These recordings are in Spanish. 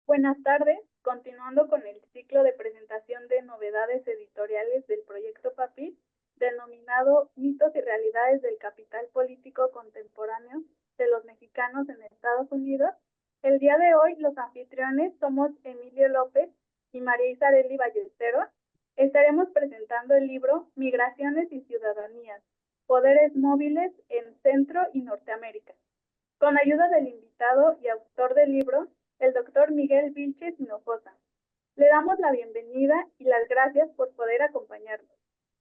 Buenas tardes. Continuando con el ciclo de presentación de novedades editoriales del proyecto PAPIT, denominado Mitos y Realidades del Capital Político Contemporáneo de los Mexicanos en Estados Unidos, el día de hoy los anfitriones somos Emilio López y María Isareli Ballesteros. Estaremos presentando el libro Migraciones y Ciudadanías, Poderes Móviles en Centro y Norteamérica. Con ayuda del invitado y autor del libro, el doctor Miguel Vilches Hinojosa. Le damos la bienvenida y las gracias por poder acompañarnos.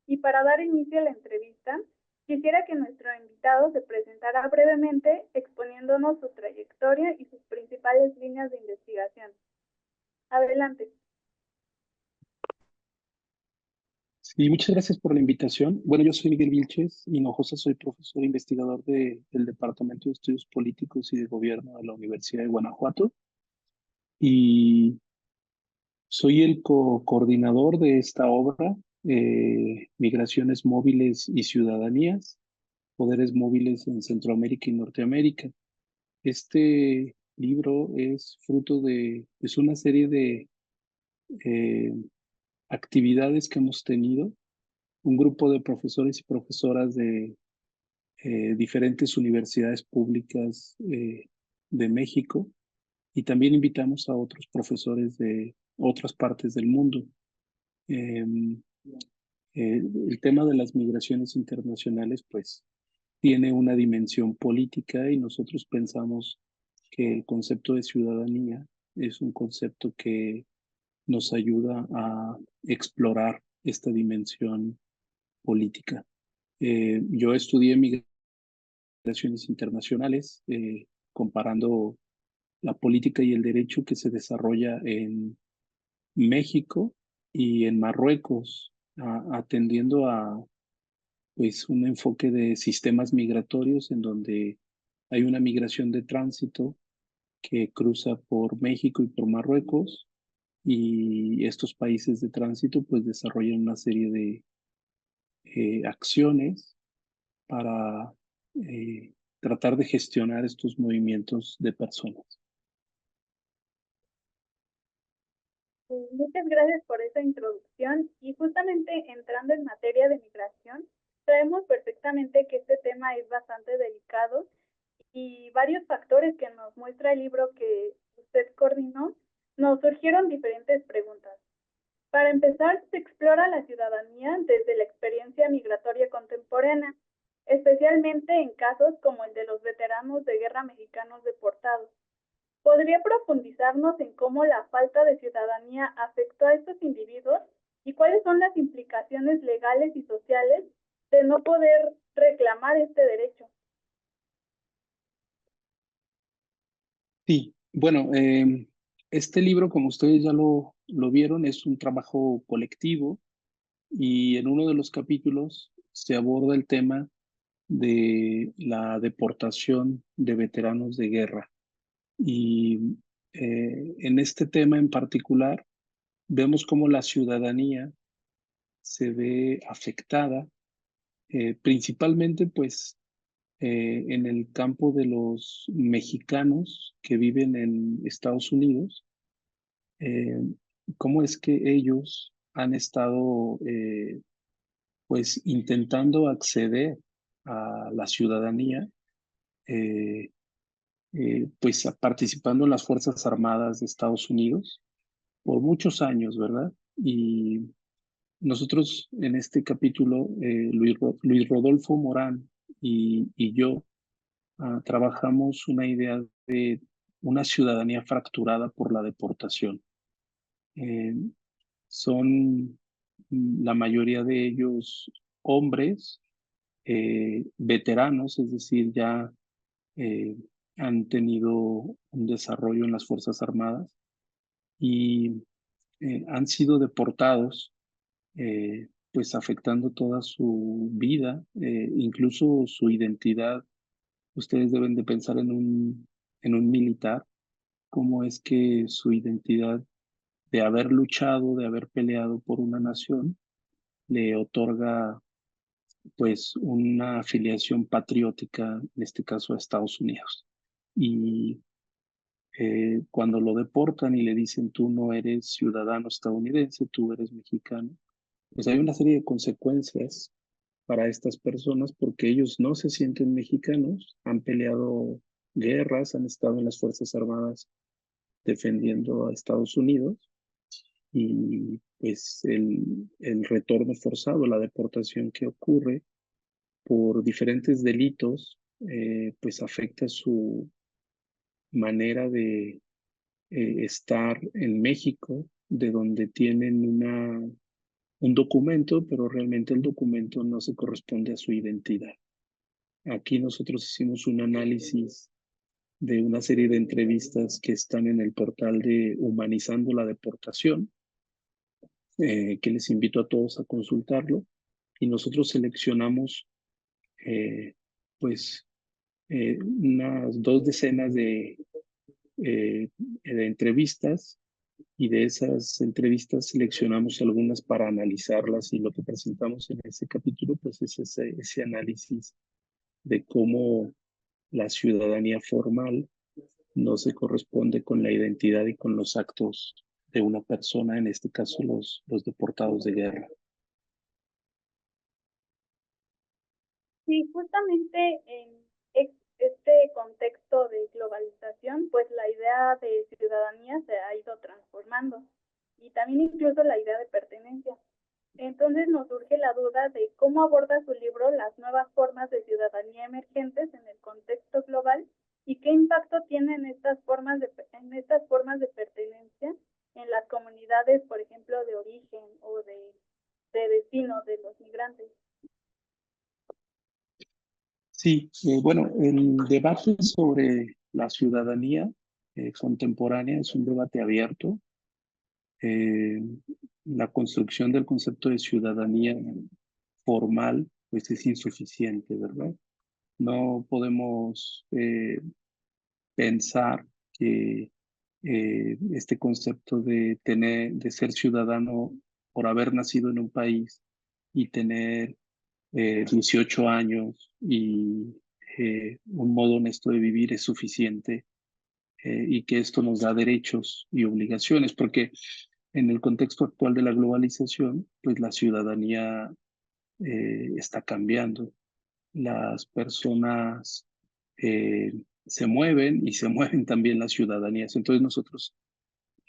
Y para dar inicio a la entrevista, quisiera que nuestro invitado se presentara brevemente exponiéndonos su trayectoria y sus principales líneas de investigación. Adelante. Sí, muchas gracias por la invitación. Bueno, yo soy Miguel Vilches Hinojosa, soy profesor investigador del Departamento de Estudios Políticos y de Gobierno de la Universidad de Guanajuato y soy el coordinador de esta obra, Migraciones Móviles y Ciudadanías, Poderes Móviles en Centroamérica y Norteamérica. Este libro es fruto es una serie de eh, actividades que hemos tenido, un grupo de profesores y profesoras de diferentes universidades públicas de México, y también invitamos a otros profesores de otras partes del mundo. Eh, el tema de las migraciones internacionales pues tiene una dimensión política, y nosotros pensamos que el concepto de ciudadanía es un concepto que nos ayuda a explorar esta dimensión política. Yo estudié relaciones internacionales, comparando la política y el derecho que se desarrolla en México y en Marruecos, atendiendo a pues un enfoque de sistemas migratorios en donde hay una migración de tránsito que cruza por México y por Marruecos, y estos países de tránsito pues desarrollan una serie de acciones para tratar de gestionar estos movimientos de personas. Muchas gracias por esa introducción y justamente entrando en materia de migración, sabemos perfectamente que este tema es bastante delicado y varios factores que nos muestra el libro que usted coordinó, nos surgieron diferentes preguntas. Para empezar, se explora la ciudadanía desde la experiencia migratoria contemporánea, especialmente en casos como el de los veteranos de guerra mexicanos deportados. ¿Podría profundizarnos en cómo la falta de ciudadanía afectó a estos individuos y cuáles son las implicaciones legales y sociales de no poder reclamar este derecho? Sí, bueno, este libro, como ustedes ya lo vieron, es un trabajo colectivo, y en uno de los capítulos se aborda el tema de la deportación de veteranos de guerra. Y en este tema en particular, vemos cómo la ciudadanía se ve afectada, principalmente pues en el campo de los mexicanos que viven en Estados Unidos, eh, cómo es que ellos han estado pues intentando acceder a la ciudadanía, eh, pues participando en las Fuerzas Armadas de Estados Unidos por muchos años, ¿verdad? Y nosotros en este capítulo, Luis Rodolfo Morán y yo, trabajamos una idea de una ciudadanía fracturada por la deportación. Eh, Son la mayoría de ellos hombres, veteranos, es decir, ya eh, han tenido un desarrollo en las Fuerzas Armadas, y han sido deportados, pues afectando toda su vida, incluso su identidad. Ustedes deben de pensar en un militar, cómo es que su identidad de haber luchado, de haber peleado por una nación, le otorga pues una afiliación patriótica, en este caso a Estados Unidos. Y cuando lo deportan y le dicen tú no eres ciudadano estadounidense, tú eres mexicano, pues hay una serie de consecuencias para estas personas porque ellos no se sienten mexicanos, han peleado guerras, han estado en las Fuerzas Armadas defendiendo a Estados Unidos y pues el retorno forzado, la deportación que ocurre por diferentes delitos, pues afecta su manera de estar en México, de donde tienen un documento, pero realmente el documento no se corresponde a su identidad. Aquí nosotros hicimos un análisis de una serie de entrevistas que están en el portal de Humanizando la Deportación, que les invito a todos a consultarlo, y nosotros seleccionamos eh, pues unas 2 decenas de entrevistas y de esas entrevistas seleccionamos algunas para analizarlas y lo que presentamos en ese capítulo pues es ese análisis de cómo la ciudadanía formal no se corresponde con la identidad y con los actos de una persona, en este caso los deportados de guerra. Sí, justamente en este contexto de globalización, pues la idea de ciudadanía se ha ido transformando y también incluso la idea de pertenencia. Entonces nos surge la duda de cómo aborda su libro las nuevas formas de ciudadanía emergentes en el contexto global y qué impacto tienen en estas formas de pertenencia en las comunidades, por ejemplo, de origen o de destino de los migrantes. Sí, bueno, el debate sobre la ciudadanía contemporánea es un debate abierto. Eh, la construcción del concepto de ciudadanía formal pues es insuficiente, ¿verdad? No podemos pensar que este concepto de ser ciudadano por haber nacido en un país y tener 18 años y un modo honesto de vivir es suficiente y que esto nos da derechos y obligaciones, porque en el contexto actual de la globalización, pues la ciudadanía está cambiando. Las personas se mueven y se mueven también las ciudadanías. Entonces nosotros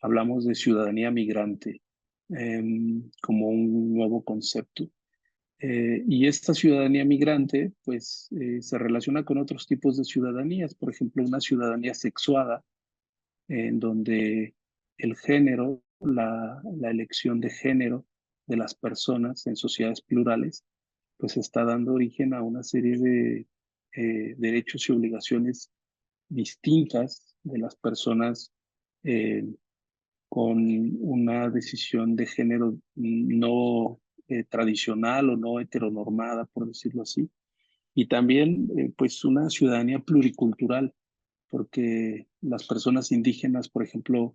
hablamos de ciudadanía migrante como un nuevo concepto. Y esta ciudadanía migrante, pues, se relaciona con otros tipos de ciudadanías, por ejemplo, una ciudadanía sexuada, en donde el género, la elección de género de las personas en sociedades plurales, pues está dando origen a una serie de derechos y obligaciones distintas de las personas eh, con una decisión de género no tradicional o no heteronormada, por decirlo así. Y también, pues, una ciudadanía pluricultural, porque las personas indígenas, por ejemplo,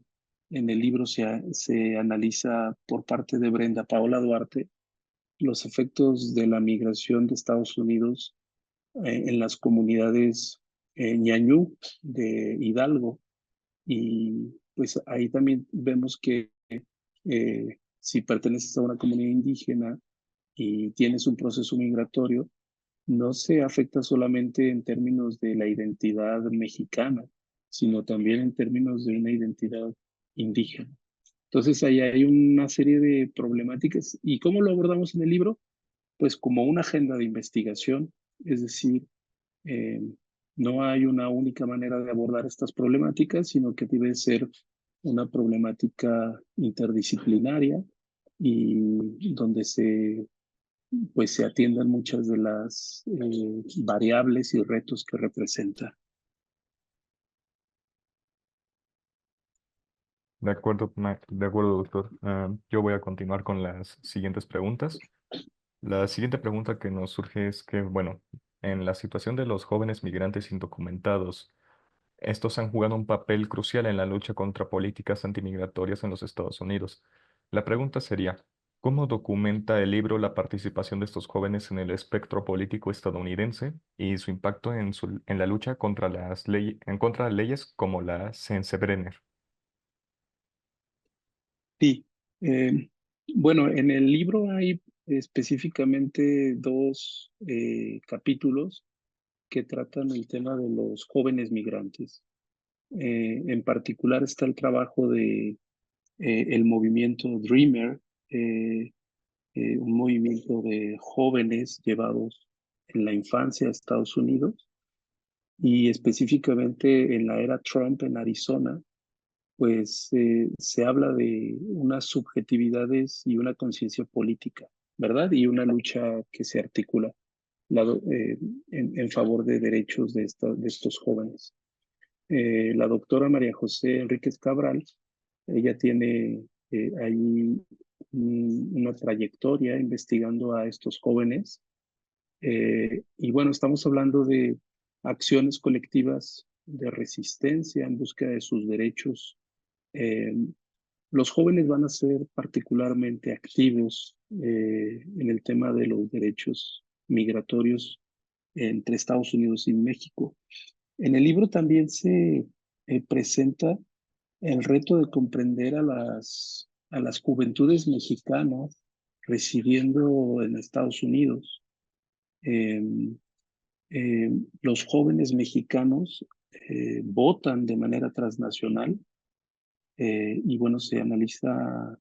en el libro se analiza por parte de Brenda Paola Duarte los efectos de la migración de Estados Unidos en las comunidades ñañú de Hidalgo. Y pues ahí también vemos que si perteneces a una comunidad indígena y tienes un proceso migratorio, no se afecta solamente en términos de la identidad mexicana, sino también en términos de una identidad indígena. Entonces ahí hay una serie de problemáticas. ¿Y cómo lo abordamos en el libro? Pues como una agenda de investigación, es decir, eh, no hay una única manera de abordar estas problemáticas, sino que debe ser una problemática interdisciplinaria y donde pues se atiendan muchas de las variables y retos que representa. De acuerdo, doctor. Yo voy a continuar con las siguientes preguntas. La siguiente pregunta que nos surge es que, bueno, en la situación de los jóvenes migrantes indocumentados, estos han jugado un papel crucial en la lucha contra políticas antimigratorias en los Estados Unidos. La pregunta sería, ¿Cómo documenta el libro la participación de estos jóvenes en el espectro político estadounidense y su impacto en la lucha contra en contra de leyes como la Sensenbrenner? Sí, eh, bueno, en el libro hay específicamente dos capítulos que tratan el tema de los jóvenes migrantes. En particular está el trabajo de el movimiento Dreamer, eh, un movimiento de jóvenes llevados en la infancia a Estados Unidos y específicamente en la era Trump en Arizona, pues se habla de unas subjetividades y una conciencia política, ¿verdad? Y una lucha que se articula lado, en favor de derechos de estos jóvenes. La doctora María José Enríquez Cabral, ella tiene ahí una trayectoria investigando a estos jóvenes y bueno, estamos hablando de acciones colectivas de resistencia en búsqueda de sus derechos. Eh, los jóvenes van a ser particularmente activos en el tema de los derechos migratorios entre Estados Unidos y México. En el libro también se presenta el reto de comprender a las juventudes mexicanas residiendo en Estados Unidos. Eh, los jóvenes mexicanos votan de manera transnacional y bueno, se analiza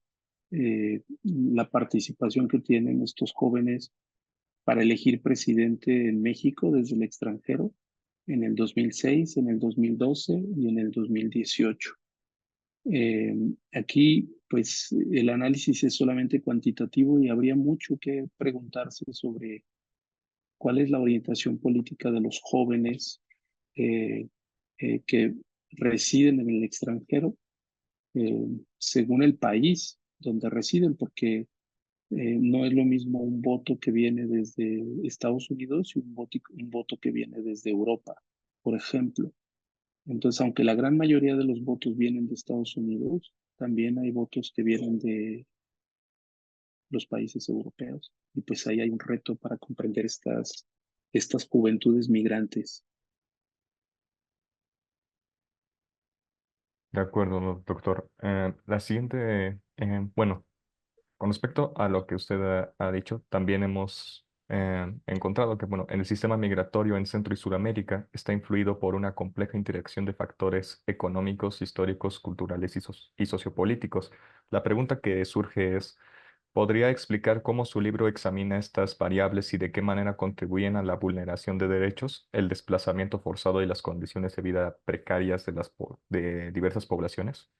la participación que tienen estos jóvenes para elegir presidente en México desde el extranjero en el 2006, en el 2012 y en el 2018. Aquí, pues, el análisis es solamente cuantitativo y habría mucho que preguntarse sobre cuál es la orientación política de los jóvenes eh, que residen en el extranjero eh, según el país donde residen, porque no es lo mismo un voto que viene desde Estados Unidos y un voto que viene desde Europa, por ejemplo. Entonces, aunque la gran mayoría de los votos vienen de Estados Unidos, también hay votos que vienen de los países europeos. Y pues ahí hay un reto para comprender estas juventudes migrantes. De acuerdo, doctor. La siguiente, bueno, con respecto a lo que usted ha dicho, también hemos encontrado que, bueno, en el sistema migratorio en Centro y Sudamérica está influido por una compleja interacción de factores económicos, históricos, culturales y sociopolíticos. La pregunta que surge es, ¿podría explicar cómo su libro examina estas variables y de qué manera contribuyen a la vulneración de derechos, el desplazamiento forzado y las condiciones de vida precarias de diversas poblaciones?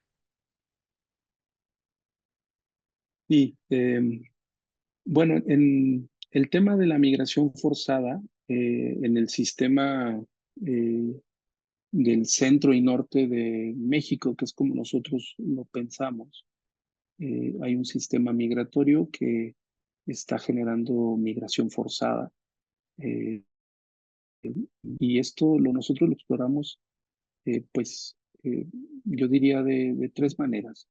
Y bueno, en el tema de la migración forzada, en el sistema eh, del centro y norte de México, que es como nosotros lo pensamos, hay un sistema migratorio que está generando migración forzada. eh, y esto nosotros lo exploramos, pues yo diría de tres maneras.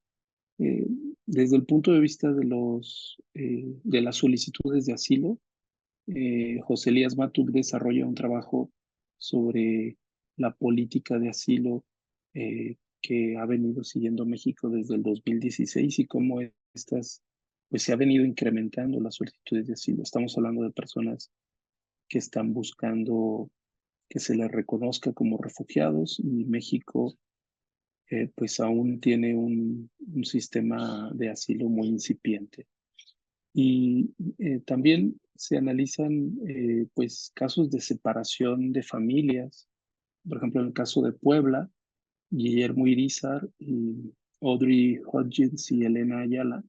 Eh, desde el punto de vista de las solicitudes de asilo, José Elías Matuk desarrolla un trabajo sobre la política de asilo que ha venido siguiendo México desde el 2016 y cómo pues se ha venido incrementando las solicitudes de asilo. Estamos hablando de personas que están buscando que se les reconozca como refugiados y México pues aún tiene un sistema de asilo muy incipiente. Y también se analizan pues casos de separación de familias. Por ejemplo, en el caso de Puebla, Guillermo Irizar y Audrey Hodgins y Elena Ayala,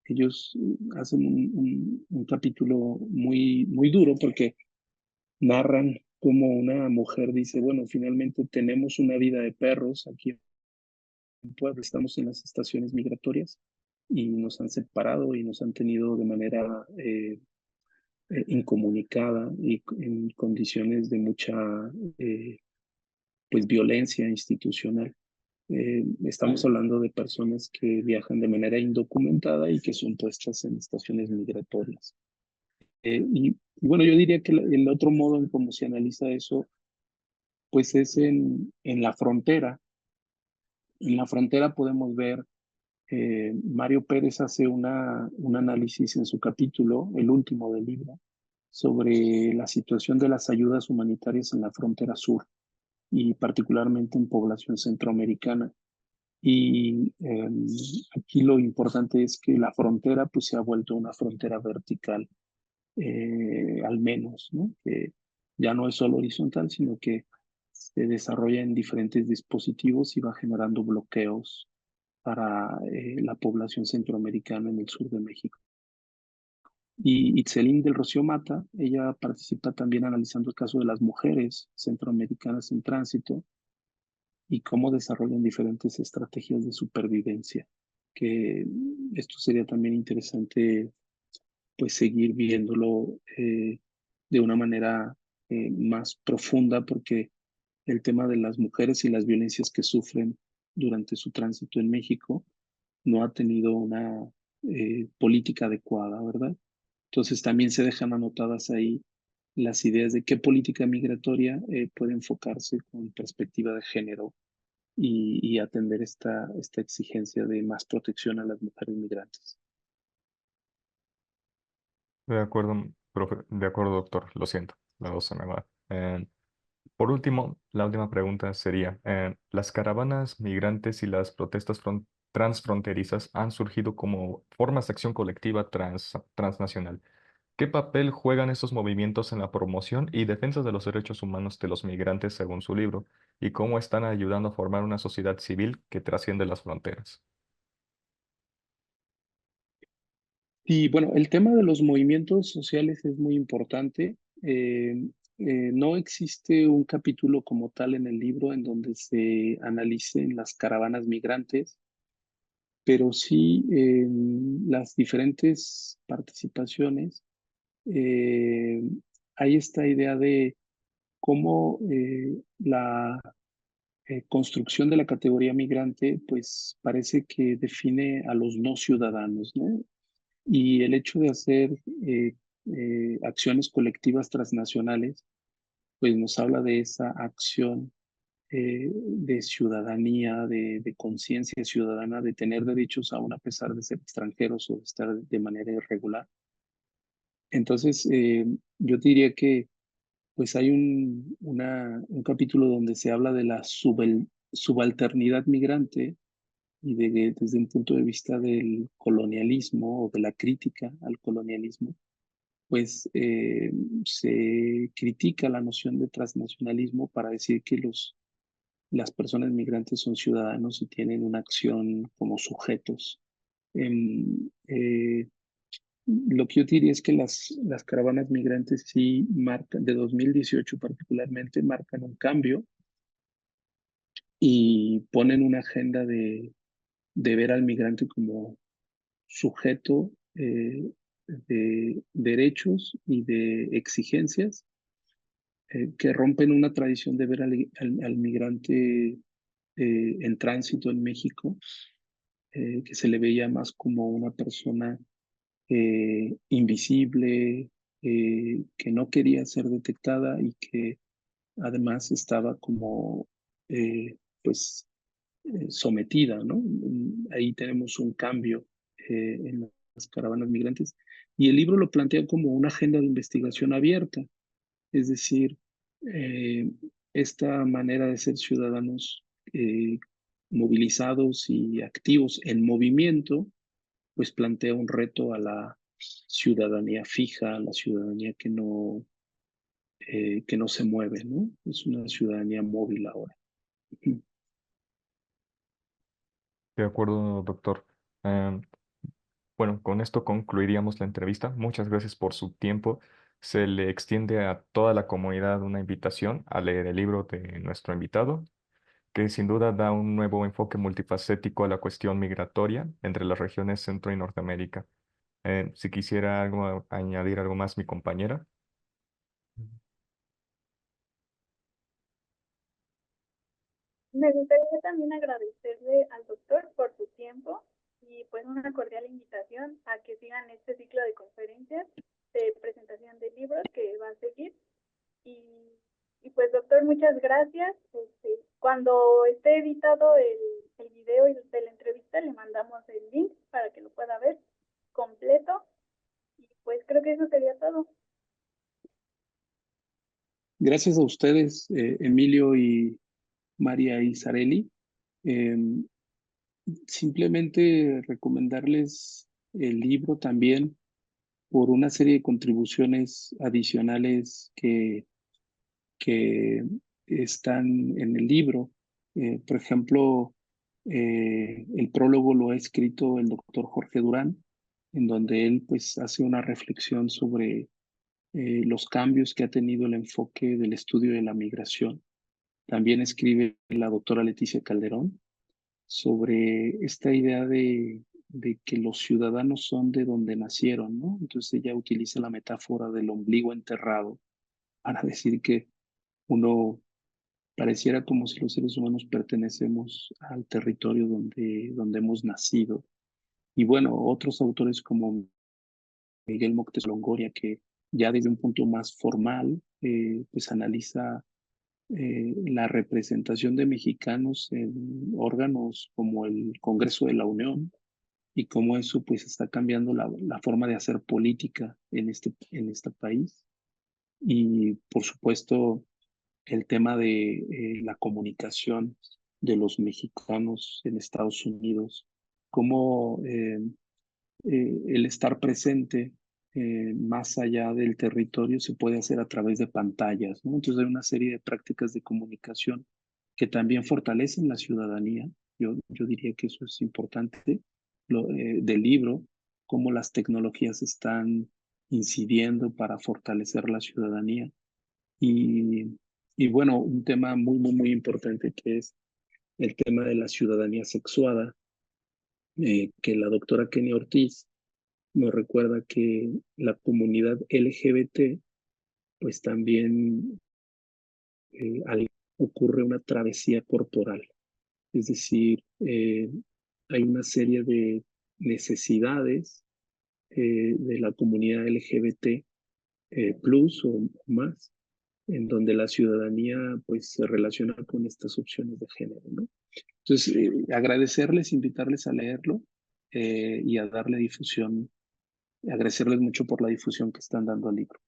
ellos hacen un capítulo muy duro porque narran cómo una mujer dice, bueno, finalmente tenemos una vida de perros aquí en Puebla, estamos en las estaciones migratorias y nos han separado y nos han tenido de manera incomunicada y en condiciones de mucha pues violencia institucional. Estamos hablando de personas que viajan de manera indocumentada y que son puestas en estaciones migratorias. Y bueno, yo diría que el otro modo en cómo se analiza eso, pues es en la frontera. En la frontera podemos ver, Mario Pérez hace un análisis en su capítulo, el último del libro, sobre la situación de las ayudas humanitarias en la frontera sur y particularmente en población centroamericana. Y aquí lo importante es que la frontera pues se ha vuelto una frontera vertical, al menos, ¿no? Que ya no es solo horizontal, sino que se desarrolla en diferentes dispositivos y va generando bloqueos para la población centroamericana en el sur de México. Y Itzelín del Rocío Mata, ella participa también analizando el caso de las mujeres centroamericanas en tránsito y cómo desarrollan diferentes estrategias de supervivencia, que esto sería también interesante pues seguir viéndolo de una manera más profunda, porque el tema de las mujeres y las violencias que sufren durante su tránsito en México no ha tenido una política adecuada, ¿verdad? Entonces también se dejan anotadas ahí las ideas de qué política migratoria puede enfocarse con perspectiva de género y atender esta exigencia de más protección a las mujeres migrantes. De acuerdo, profe, de acuerdo, doctor. Lo siento, la voz se me va. Por último, la última pregunta sería, ¿las caravanas migrantes y las protestas transfronterizas han surgido como formas de acción colectiva transnacional? ¿Qué papel juegan estos movimientos en la promoción y defensa de los derechos humanos de los migrantes según su libro? ¿Y cómo están ayudando a formar una sociedad civil que trasciende las fronteras? Y bueno, el tema de los movimientos sociales es muy importante. No existe un capítulo como tal en el libro en donde se analicen las caravanas migrantes, pero sí las diferentes participaciones. eh, Hay esta idea de cómo la construcción de la categoría migrante, pues parece que define a los no ciudadanos, ¿no? Y el hecho de hacer acciones colectivas transnacionales, pues nos habla de esa acción de ciudadanía, de conciencia ciudadana, de tener derechos aún a pesar de ser extranjeros o de estar de manera irregular. Entonces, yo diría que pues hay un capítulo donde se habla de la subalternidad migrante y desde un punto de vista del colonialismo o de la crítica al colonialismo, pues se critica la noción de transnacionalismo para decir que las personas migrantes son ciudadanos y tienen una acción como sujetos. Lo que yo diría es que las caravanas migrantes sí marcan, de 2018 particularmente, marcan un cambio y ponen una agenda de ver al migrante como sujeto de derechos y de exigencias que rompen una tradición de ver al migrante en tránsito en México, que se le veía más como una persona invisible, que no quería ser detectada y que además estaba como pues sometida, ¿no? Ahí tenemos un cambio en las caravanas migrantes y el libro lo plantea como una agenda de investigación abierta, es decir, eh, esta manera de ser ciudadanos movilizados y activos en movimiento, pues plantea un reto a la ciudadanía fija, a la ciudadanía que no se mueve, ¿no? Es una ciudadanía móvil ahora. De acuerdo, doctor. Em, Bueno, con esto concluiríamos la entrevista. Muchas gracias por su tiempo. Se le extiende a toda la comunidad una invitación a leer el libro de nuestro invitado, que sin duda da un nuevo enfoque multifacético a la cuestión migratoria entre las regiones Centro y Norteamérica. Si quisiera añadir algo más, mi compañera. Me gustaría también agradecerle al doctor por su tiempo y pues una cordial invitación a que sigan este ciclo de conferencias de presentación de libros que va a seguir. Y, y pues doctor, muchas gracias. Cuando esté editado el video de la entrevista, le mandamos el link para que lo pueda ver completo. Y pues creo que eso sería todo. Gracias a ustedes, Emilio y María Isareli. Em, Simplemente recomendarles el libro también por una serie de contribuciones adicionales que están en el libro. Por ejemplo, el prólogo lo ha escrito el doctor Jorge Durán, en donde él pues hace una reflexión sobre los cambios que ha tenido el enfoque del estudio de la migración. También escribe la doctora Leticia Calderón sobre esta idea de que los ciudadanos son de donde nacieron, ¿no? Entonces ella utiliza la metáfora del ombligo enterrado para decir que uno pareciera como si los seres humanos pertenecemos al territorio donde hemos nacido. Y bueno, otros autores como Miguel Moctezuma Longoria, que ya desde un punto más formal, pues analiza la representación de mexicanos en órganos como el Congreso de la Unión y cómo eso pues está cambiando la forma de hacer política en este país. Y por supuesto el tema de la comunicación de los mexicanos en Estados Unidos, cómo el estar presente más allá del territorio se puede hacer a través de pantallas, ¿no? Entonces hay una serie de prácticas de comunicación que también fortalecen la ciudadanía. Yo diría que eso es importante del libro, cómo las tecnologías están incidiendo para fortalecer la ciudadanía. Y, y bueno, un tema muy importante que es el tema de la ciudadanía sexuada, que la doctora Kenia Ortiz nos recuerda que la comunidad LGBT, pues también ocurre una travesía corporal, es decir, hay una serie de necesidades de la comunidad LGBT plus o más, en donde la ciudadanía pues se relaciona con estas opciones de género, ¿no? Entonces, agradecerles, invitarles a leerlo y a darle difusión, agradecerles mucho por la difusión que están dando al libro.